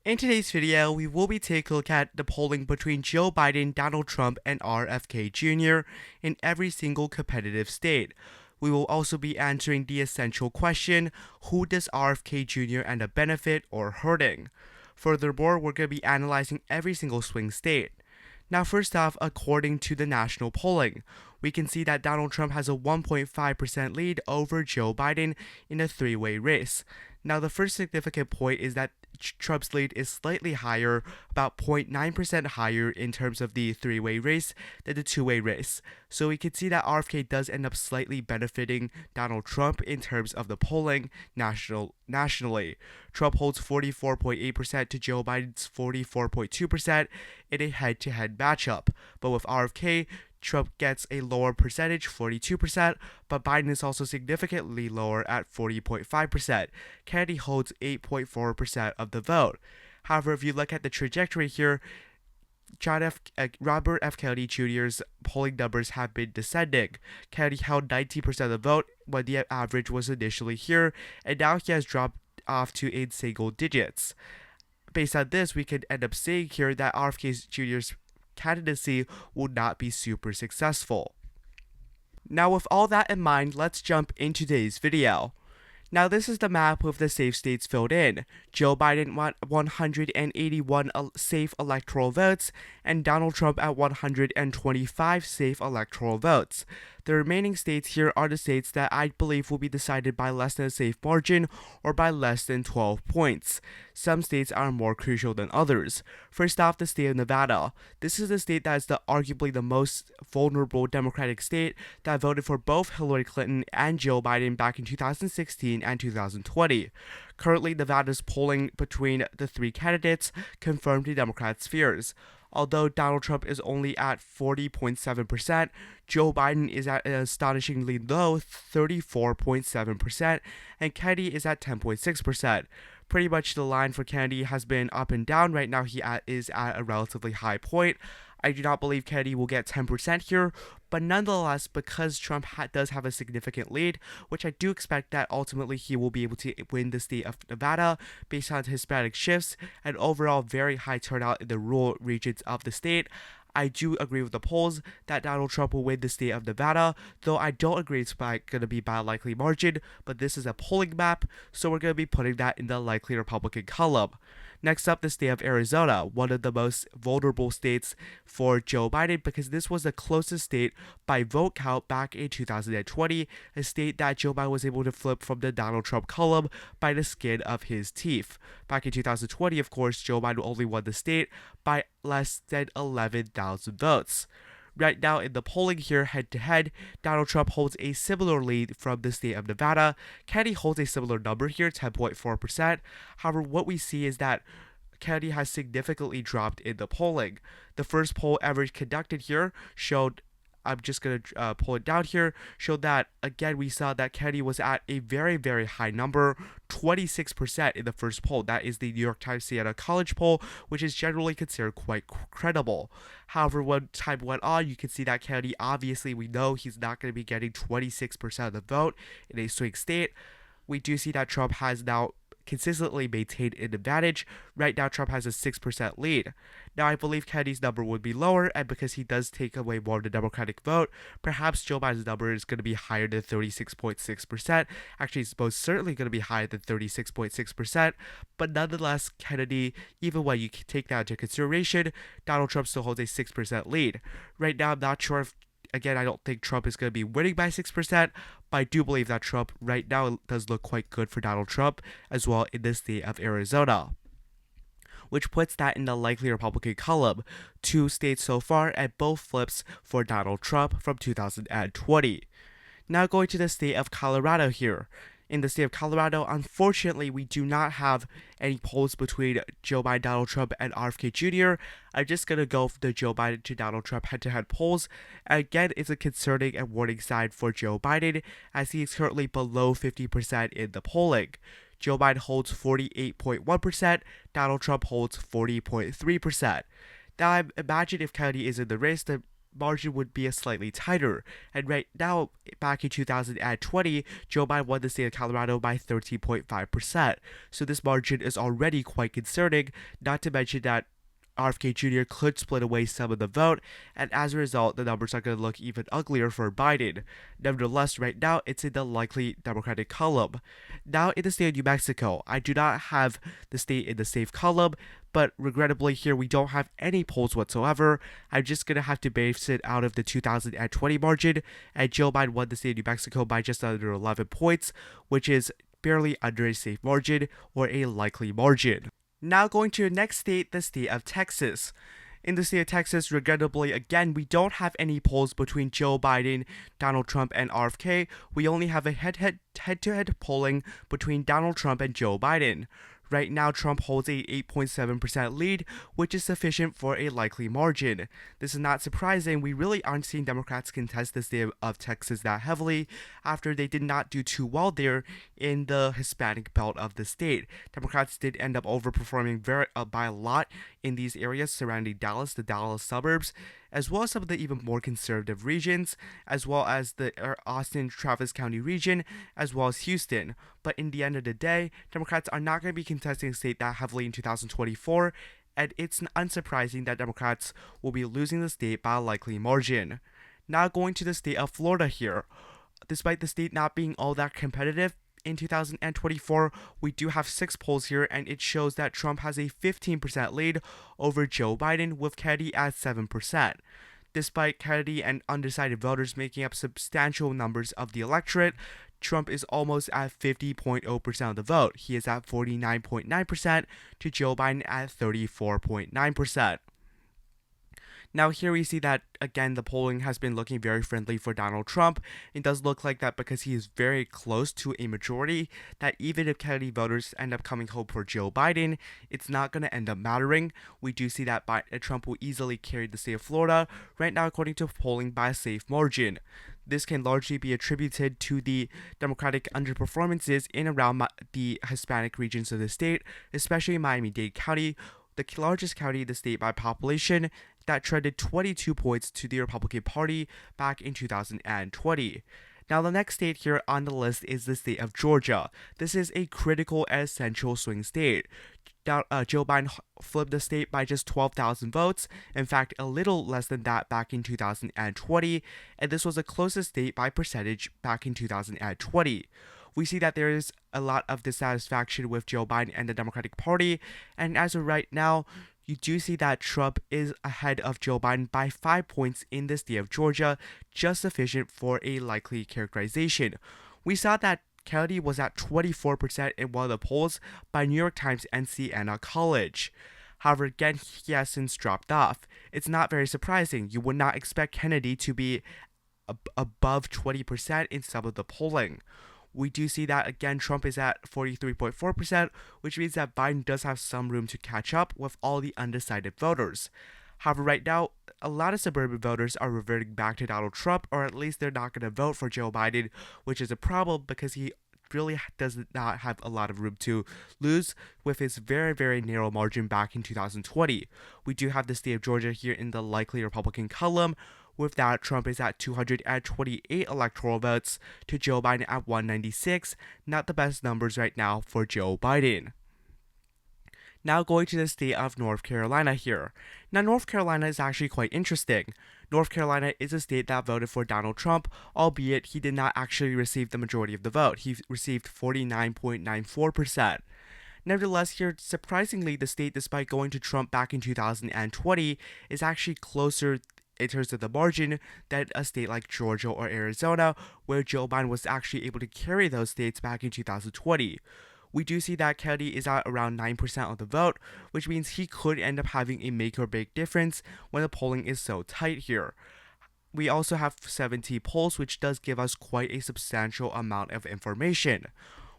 In today's video, we will be taking a look at the polling between Joe Biden, Donald Trump, and RFK Jr. in every single competitive state. We will also be answering the essential question, who does RFK Jr. end up benefit or hurting? Furthermore, we're going to be analyzing every single swing state. Now, first off, according to the national polling, we can see that Donald Trump has a 1.5% lead over Joe Biden in a three-way race. Now, the first significant point is that Trump's lead is slightly higher, about 0.9% higher in terms of the three-way race than the two-way race. So we can see that RFK does end up slightly benefiting Donald Trump in terms of the polling nationally. Trump holds 44.8% to Joe Biden's 44.2% in a head-to-head matchup. But with RFK, Trump gets a lower percentage, 42%, but Biden is also significantly lower at 40.5%. Kennedy holds 8.4% of the vote. However, if you look at the trajectory here, Robert F. Kennedy Jr.'s polling numbers have been descending. Kennedy held 19% of the vote when the average was initially here, and now he has dropped off to in single digits. Based on this, we could end up seeing here that RFK Jr.'s candidacy will not be super successful. Now, with all that in mind, let's jump into today's video. Now, this is the map with the safe states filled in. Joe Biden won 181 safe electoral votes, and Donald Trump at 125 safe electoral votes. The remaining states here are the states that I believe will be decided by less than a safe margin or by less than 12 points. Some states are more crucial than others. First off, the state of Nevada. This is the state that is arguably the most vulnerable Democratic state that voted for both Hillary Clinton and Joe Biden back in 2016 and 2020. Currently, Nevada's polling between the three candidates confirmed the Democrats' fears. Although Donald Trump is only at 40.7%, Joe Biden is at an astonishingly low 34.7%, and Kennedy is at 10.6%. Pretty much the line for Kennedy has been up and down. Right now he is at a relatively high point. I do not believe Kennedy will get 10% here, but nonetheless, because Trump does have a significant lead, which I do expect that ultimately he will be able to win the state of Nevada based on Hispanic shifts and overall very high turnout in the rural regions of the state, I do agree with the polls that Donald Trump will win the state of Nevada, though I don't agree it's going to be by a likely margin, but this is a polling map, so we're going to be putting that in the likely Republican column. Next up, the state of Arizona, one of the most vulnerable states for Joe Biden because this was the closest state by vote count back in 2020, a state that Joe Biden was able to flip from the Donald Trump column by the skin of his teeth. Back in 2020, of course, Joe Biden only won the state by less than 11,000 votes. Right now in the polling here head-to-head, Donald Trump holds a similar lead from the state of Nevada. Kennedy holds a similar number here, 10.4%. However, what we see is that Kennedy has significantly dropped in the polling. The first poll ever conducted here showed, I'm just going to pull it down here, showed that, again, we saw that Kennedy was at a very, very high number, 26% in the first poll. That is the New York Times Siena College poll, which is generally considered quite credible. However, when time went on, you can see that Kennedy, obviously, we know he's not going to be getting 26% of the vote in a swing state. We do see that Trump has now consistently maintained an advantage. Right now, Trump has a 6% lead. Now, I believe Kennedy's number would be lower, and because he does take away more of the Democratic vote, perhaps Joe Biden's number is going to be higher than 36.6%. Actually, it's most certainly going to be higher than 36.6%, but nonetheless, Kennedy, even when you take that into consideration, Donald Trump still holds a 6% lead. Right now, I'm not sure if, again, I don't think Trump is going to be winning by 6%, but I do believe that Trump right now does look quite good for Donald Trump as well in the state of Arizona, which puts that in the likely Republican column. 2 states so far and both flips for Donald Trump from 2020. Now going to the state of Colorado here. In the state of Colorado, unfortunately, we do not have any polls between Joe Biden, Donald Trump, and RFK Jr. I'm just going to go for the Joe Biden to Donald Trump head-to-head polls. Again, it's a concerning and warning sign for Joe Biden, as he is currently below 50% in the polling. Joe Biden holds 48.1%, Donald Trump holds 40.3%. Now, imagine if Kennedy is in the race, the margin would be a slightly tighter. And right now, back in 2020, Joe Biden won the state of Colorado by 13.5%. So this margin is already quite concerning, not to mention that RFK Jr. could split away some of the vote, and as a result, the numbers are going to look even uglier for Biden. Nevertheless, right now, it's in the likely Democratic column. Now, in the state of New Mexico, I do not have the state in the safe column, but regrettably here we don't have any polls whatsoever. I'm just going to have to base it out of the 2020 margin, and Joe Biden won the state of New Mexico by just under 11 points, which is barely under a safe margin or a likely margin. Now going to the next state, the state of Texas. In the state of Texas, regrettably, again, we don't have any polls between Joe Biden, Donald Trump, and RFK. We only have a head-to-head polling between Donald Trump and Joe Biden. Right now, Trump holds a 8.7% lead, which is sufficient for a likely margin. This is not surprising. We really aren't seeing Democrats contest the state of Texas that heavily after they did not do too well there in the Hispanic belt of the state. Democrats did end up overperforming by a lot in these areas surrounding Dallas, the Dallas suburbs, as well as some of the even more conservative regions, as well as the Austin, Travis County region, as well as Houston. But in the end of the day, Democrats are not going to be contesting the state that heavily in 2024, and it's unsurprising that Democrats will be losing the state by a likely margin. Now going to the state of Florida here. Despite the state not being all that competitive, in 2024, we do have 6 polls here, and it shows that Trump has a 15% lead over Joe Biden, with Kennedy at 7%. Despite Kennedy and undecided voters making up substantial numbers of the electorate, Trump is almost at 50.0% of the vote. He is at 49.9% to Joe Biden at 34.9%. Now here we see that, again, the polling has been looking very friendly for Donald Trump. It does look like that because he is very close to a majority, that even if Kennedy voters end up coming home for Joe Biden, it's not going to end up mattering. We do see that Trump will easily carry the state of Florida, right now according to polling, by a safe margin. This can largely be attributed to the Democratic underperformances in around the Hispanic regions of the state, especially Miami-Dade County, the largest county in the state by population, that trended 22 points to the Republican Party back in 2020. Now, the next state here on the list is the state of Georgia. This is a critical and essential swing state. Joe Biden flipped the state by just 12,000 votes, in fact, a little less than that back in 2020, and this was the closest state by percentage back in 2020. We see that there is a lot of dissatisfaction with Joe Biden and the Democratic Party, and as of right now, you do see that Trump is ahead of Joe Biden by 5 points in the state of Georgia, just sufficient for a likely characterization. We saw that Kennedy was at 24% in one of the polls by New York Times and Siena College. However, again, he has since dropped off. It's not very surprising. You would not expect Kennedy to be above 20% in some of the polling. We do see that, again, Trump is at 43.4%, which means that Biden does have some room to catch up with all the undecided voters. However, right now, a lot of suburban voters are reverting back to Donald Trump, or at least they're not going to vote for Joe Biden, which is a problem because he really does not have a lot of room to lose with his very, very narrow margin back in 2020. We do have the state of Georgia here in the likely Republican column. With that, Trump is at 228 electoral votes to Joe Biden at 196. Not the best numbers right now for Joe Biden. Now going to the state of North Carolina here. Now, North Carolina is actually quite interesting. North Carolina is a state that voted for Donald Trump, albeit he did not actually receive the majority of the vote. He received 49.94%. Nevertheless, here, surprisingly, the state, despite going to Trump back in 2020, is actually closer in terms of the margin than a state like Georgia or Arizona, where Joe Biden was actually able to carry those states back in 2020. We do see that Kennedy is at around 9% of the vote, which means he could end up having a make or break difference when the polling is so tight here. We also have 70 polls, which does give us quite a substantial amount of information.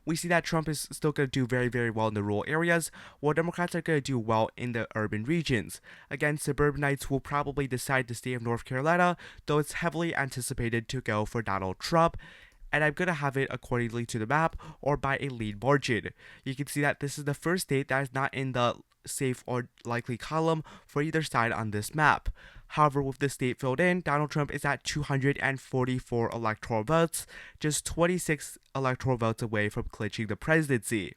We see that Trump is still going to do very, very well in the rural areas, while Democrats are going to do well in the urban regions. Again, suburbanites will probably decide the state of North Carolina, though it's heavily anticipated to go for Donald Trump, and I'm going to have it accordingly to the map or by a lead margin. You can see that this is the first state that is not in the safe or likely column for either side on this map. However, with the state filled in, Donald Trump is at 244 electoral votes, just 26 electoral votes away from clinching the presidency.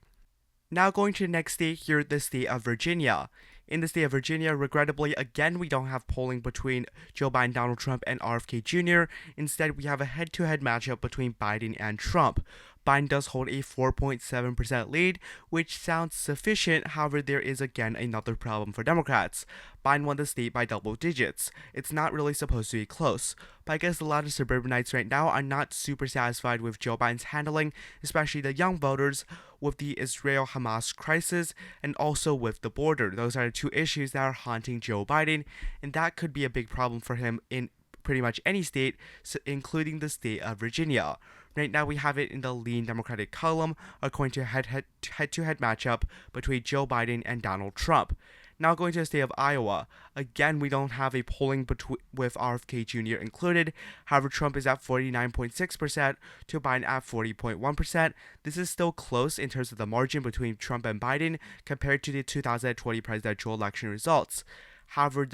Now going to the next state here, the state of Virginia. In the state of Virginia, regrettably, again, we don't have polling between Joe Biden, Donald Trump, and RFK Jr. Instead, we have a head-to-head matchup between Biden and Trump. Biden does hold a 4.7% lead, which sounds sufficient. However, there is again another problem for Democrats. Biden won the state by double digits. It's not really supposed to be close. But I guess a lot of suburbanites right now are not super satisfied with Joe Biden's handling, especially the young voters, with the Israel-Hamas crisis and also with the border. Those are the two issues that are haunting Joe Biden, and that could be a big problem for him in pretty much any state, including the state of Virginia. Right now, we have it in the lean Democratic column, according to a head-to-head matchup between Joe Biden and Donald Trump. Now going to the state of Iowa. Again, we don't have a polling with RFK Jr. included. However, Trump is at 49.6% to Biden at 40.1%. This is still close in terms of the margin between Trump and Biden compared to the 2020 presidential election results. However,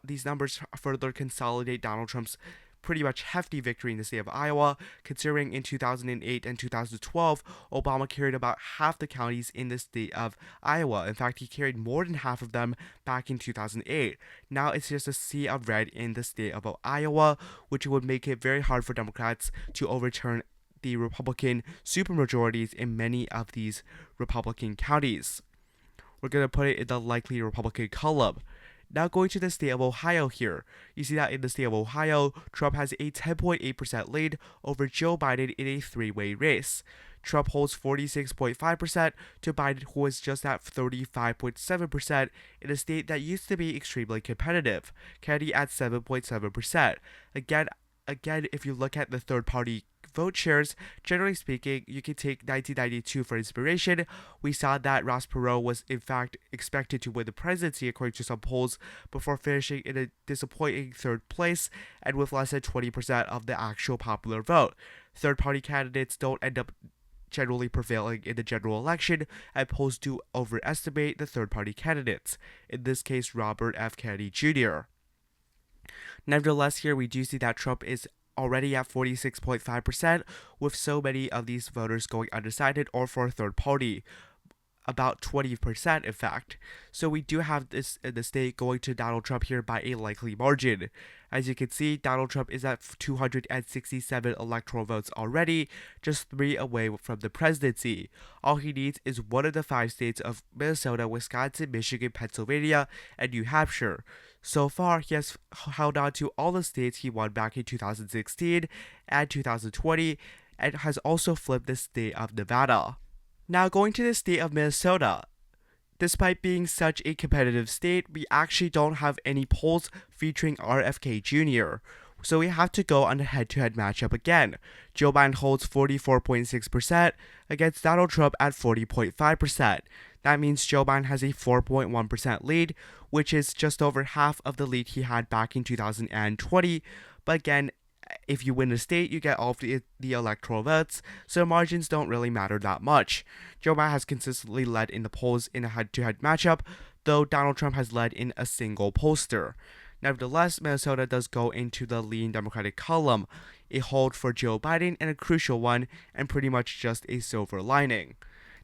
these numbers further consolidate Donald Trump's pretty much hefty victory in the state of Iowa, considering in 2008 and 2012, Obama carried about half the counties in the state of Iowa. In fact, he carried more than half of them back in 2008. Now it's just a sea of red in the state of Iowa, which would make it very hard for Democrats to overturn the Republican supermajorities in many of these Republican counties. We're going to put it in the likely Republican column. Now going to the state of Ohio here. You see that in the state of Ohio, Trump has a 10.8% lead over Joe Biden in a three-way race. Trump holds 46.5% to Biden, who is just at 35.7% in a state that used to be extremely competitive. Kennedy at 7.7%. Again, if you look at the third-party vote shares, generally speaking, you can take 1992 for inspiration. We saw that Ross Perot was in fact expected to win the presidency according to some polls before finishing in a disappointing third place and with less than 20% of the actual popular vote. Third-party candidates don't end up generally prevailing in the general election, and polls do overestimate the third-party candidates, in this case Robert F. Kennedy Jr. Nevertheless, here we do see that Trump is already at 46.5%, with so many of these voters going undecided or for a third party, about 20% in fact. So we do have this in the state going to Donald Trump here by a likely margin. As you can see, Donald Trump is at 267 electoral votes already, just 3 away from the presidency. All he needs is one of the 5 states of Minnesota, Wisconsin, Michigan, Pennsylvania, and New Hampshire. So far, he has held on to all the states he won back in 2016 and 2020, and has also flipped the state of Nevada. Now going to the state of Minnesota. Despite being such a competitive state, we actually don't have any polls featuring RFK Jr., so we have to go on a head-to-head matchup again. Joe Biden holds 44.6% against Donald Trump at 40.5%. That means Joe Biden has a 4.1% lead, which is just over half of the lead he had back in 2020. But again, if you win the state, you get all of the electoral votes, so margins don't really matter that much. Joe Biden has consistently led in the polls in a head-to-head matchup, though Donald Trump has led in a single pollster. Nevertheless, Minnesota does go into the lean Democratic column, a hold for Joe Biden and a crucial one, and pretty much just a silver lining.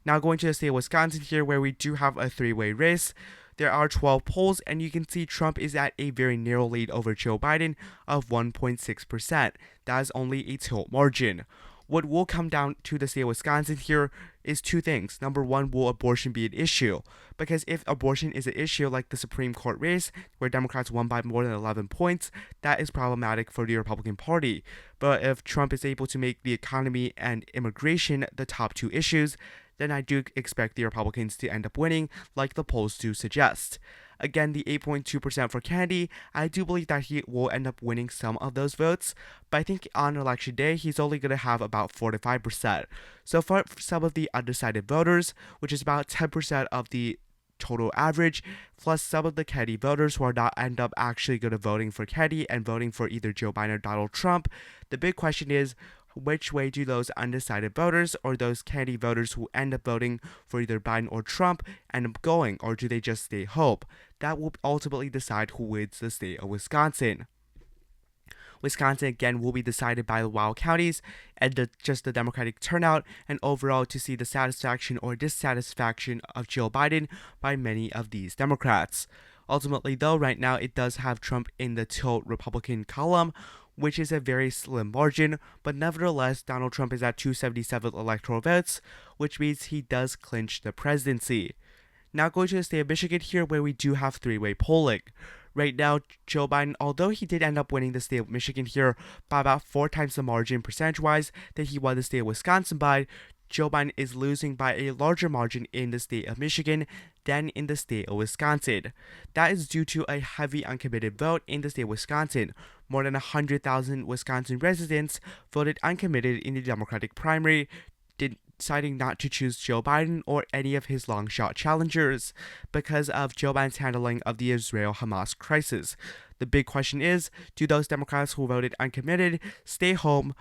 Now going to the state of Wisconsin here, where we do have a 3-way race. There are 12 polls, and you can see Trump is at a very narrow lead over Joe Biden of 1.6%. That is only a tilt margin. What will come down to the state of Wisconsin here is 2 things. Number 1, will abortion be an issue? Because if abortion is an issue like the Supreme Court race, where Democrats won by more than 11 points, that is problematic for the Republican Party. But if Trump is able to make the economy and immigration the top 2 issues, then I do expect the Republicans to end up winning, like the polls do suggest. Again, the 8.2% for Kennedy, I do believe that he will end up winning some of those votes, but I think on election day, he's only going to have about 4 to 5%. So for some of the undecided voters, which is about 10% of the total average, plus some of the Kennedy voters who are not end up actually going to voting for Kennedy and voting for either Joe Biden or Donald Trump, the big question is, which way do those undecided voters or those Kennedy voters who end up voting for either Biden or Trump end up going, or do they just stay home? That will ultimately decide who wins the state of Wisconsin. Wisconsin again will be decided by the wild counties and just the Democratic turnout, and overall to see the satisfaction or dissatisfaction of Joe Biden by many of these Democrats. Ultimately, though, right now it does have Trump in the tilt Republican column, which is a very slim margin, but nevertheless, Donald Trump is at 277 electoral votes, which means he does clinch the presidency. Now going to the state of Michigan here, where we do have three-way polling. Right now, Joe Biden, although he did end up winning the state of Michigan here by about 4 times the margin percentage-wise that he won the state of Wisconsin by, Joe Biden is losing by a larger margin in the state of Michigan than in the state of Wisconsin. That is due to a heavy uncommitted vote in the state of Wisconsin. More than 100,000 Wisconsin residents voted uncommitted in the Democratic primary, deciding not to choose Joe Biden or any of his long-shot challengers because of Joe Biden's handling of the Israel-Hamas crisis. The big question is, do those Democrats who voted uncommitted stay home,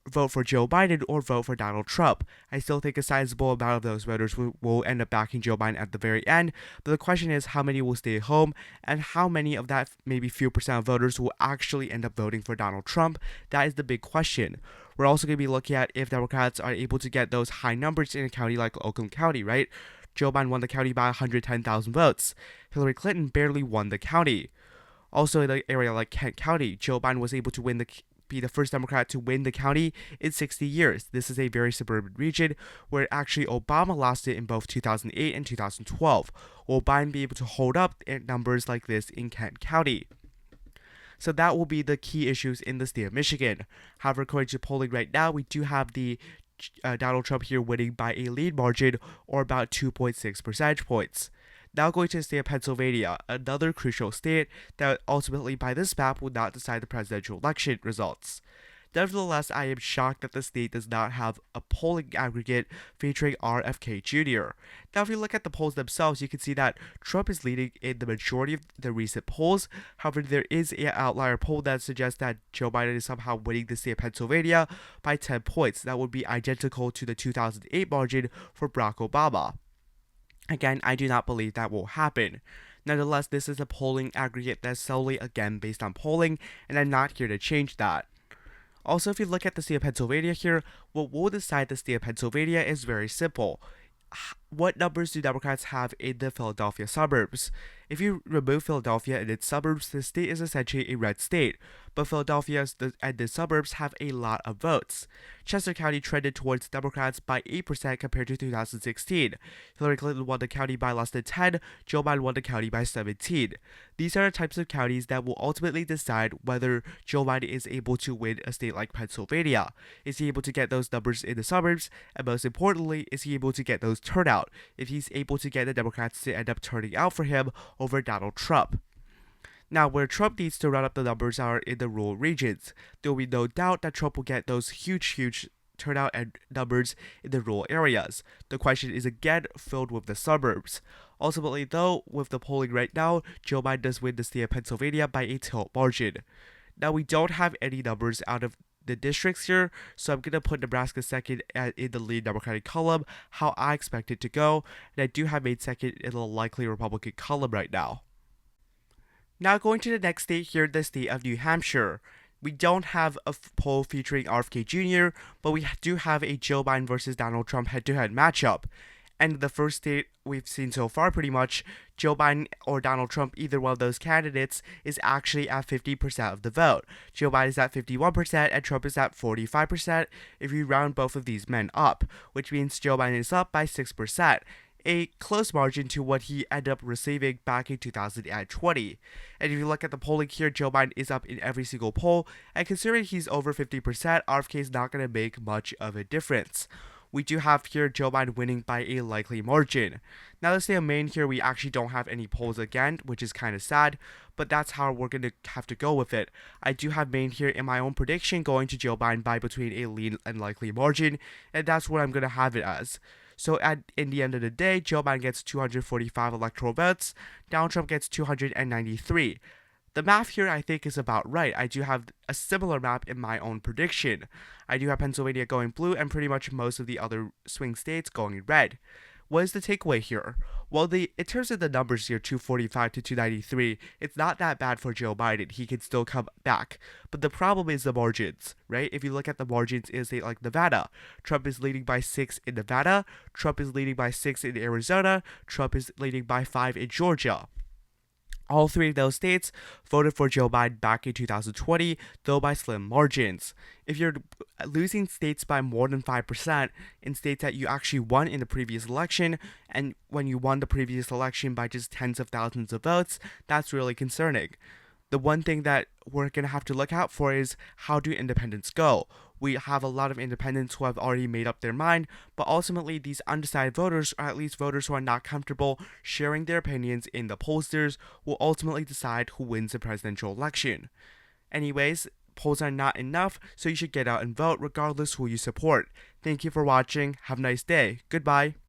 vote for Joe Biden, or vote for Donald Trump? I still think a sizable amount of those voters will end up backing Joe Biden at the very end, but the question is how many will stay home, and how many of that maybe few percent of voters will actually end up voting for Donald Trump. That is the big question. We're also going to be looking at if Democrats are able to get those high numbers in a county like Oakland County, right? Joe Biden won the county by 110,000 votes. Hillary Clinton barely won the county. Also in an area like Kent County, Joe Biden was able to be the first Democrat to win the county in 60 years. This is a very suburban region where actually Obama lost it in both 2008 and 2012. Will Biden be able to hold up numbers like this in Kent County? So that will be the key issues in the state of Michigan. However, according to polling right now, we do have the Donald Trump here winning by a lead margin or about 2.6 percentage points. Now going to the state of Pennsylvania, another crucial state that ultimately by this map will not decide the presidential election results. Nevertheless, I am shocked that the state does not have a polling aggregate featuring RFK Jr. Now, if you look at the polls themselves, you can see that Trump is leading in the majority of the recent polls. However, there is an outlier poll that suggests that Joe Biden is somehow winning the state of Pennsylvania by 10 points. That would be identical to the 2008 margin for Barack Obama. Again, I do not believe that will happen. Nonetheless, this is a polling aggregate that's solely, again, based on polling, and I'm not here to change that. Also, if you look at the state of Pennsylvania here, what will decide the state of Pennsylvania is very simple. What numbers do Democrats have in the Philadelphia suburbs? If you remove Philadelphia and its suburbs, the state is essentially a red state, but Philadelphia and the suburbs have a lot of votes. Chester County trended towards Democrats by 8% compared to 2016. Hillary Clinton won the county by less than 10, Joe Biden won the county by 17. These are the types of counties that will ultimately decide whether Joe Biden is able to win a state like Pennsylvania. Is he able to get those numbers in the suburbs? And most importantly, is he able to get those turnout? If he's able to get the Democrats to end up turning out for him over Donald Trump. Now, where Trump needs to run up the numbers are in the rural regions. There will be no doubt that Trump will get those huge turnout and numbers in the rural areas. The question is again filled with the suburbs. Ultimately, though, with the polling right now, Joe Biden does win the state of Pennsylvania by a tilt margin. Now, we don't have any numbers out of the districts here, so I'm going to put Nebraska second in the lead Democratic column, how I expect it to go, and I do have Maine second in the likely Republican column right now. Now going to the next state here, the state of New Hampshire. We don't have a poll featuring RFK Jr., but we do have a Joe Biden versus Donald Trump head-to-head matchup. And the first state we've seen so far, pretty much, Joe Biden or Donald Trump, either one of those candidates, is actually at 50% of the vote. Joe Biden is at 51% and Trump is at 45% if you round both of these men up, which means Joe Biden is up by 6%. A close margin to what he ended up receiving back in 2020. And if you look at the polling here, Joe Biden is up in every single poll, and considering he's over 50%, RFK is not going to make much of a difference. We do have here Joe Biden winning by a likely margin. Now, let's say in Maine here, we actually don't have any polls again, which is kind of sad, but that's how we're going to have to go with it. I do have Maine here in my own prediction going to Joe Biden by between a lean and likely margin, and that's what I'm going to have it as. So in the end of the day, Joe Biden gets 245 electoral votes, Donald Trump gets 293. The math here, I think, is about right. I do have a similar map in my own prediction. I do have Pennsylvania going blue and pretty much most of the other swing states going red. What is the takeaway here? Well, in terms of the numbers here, 245 to 293, it's not that bad for Joe Biden. He can still come back. But the problem is the margins, right? If you look at the margins in a state like Nevada, Trump is leading by 6 in Nevada, Trump is leading by 6 in Arizona, Trump is leading by 5 in Georgia. All three of those states voted for Joe Biden back in 2020, though by slim margins. If you're losing states by more than 5% in states that you actually won in the previous election, and when you won the previous election by just tens of thousands of votes, that's really concerning. The one thing that we're going to have to look out for is how do independents go? We have a lot of independents who have already made up their mind, but ultimately these undecided voters, or at least voters who are not comfortable sharing their opinions in the pollsters, will ultimately decide who wins the presidential election. Anyways, polls are not enough, so you should get out and vote regardless who you support. Thank you for watching. Have a nice day. Goodbye.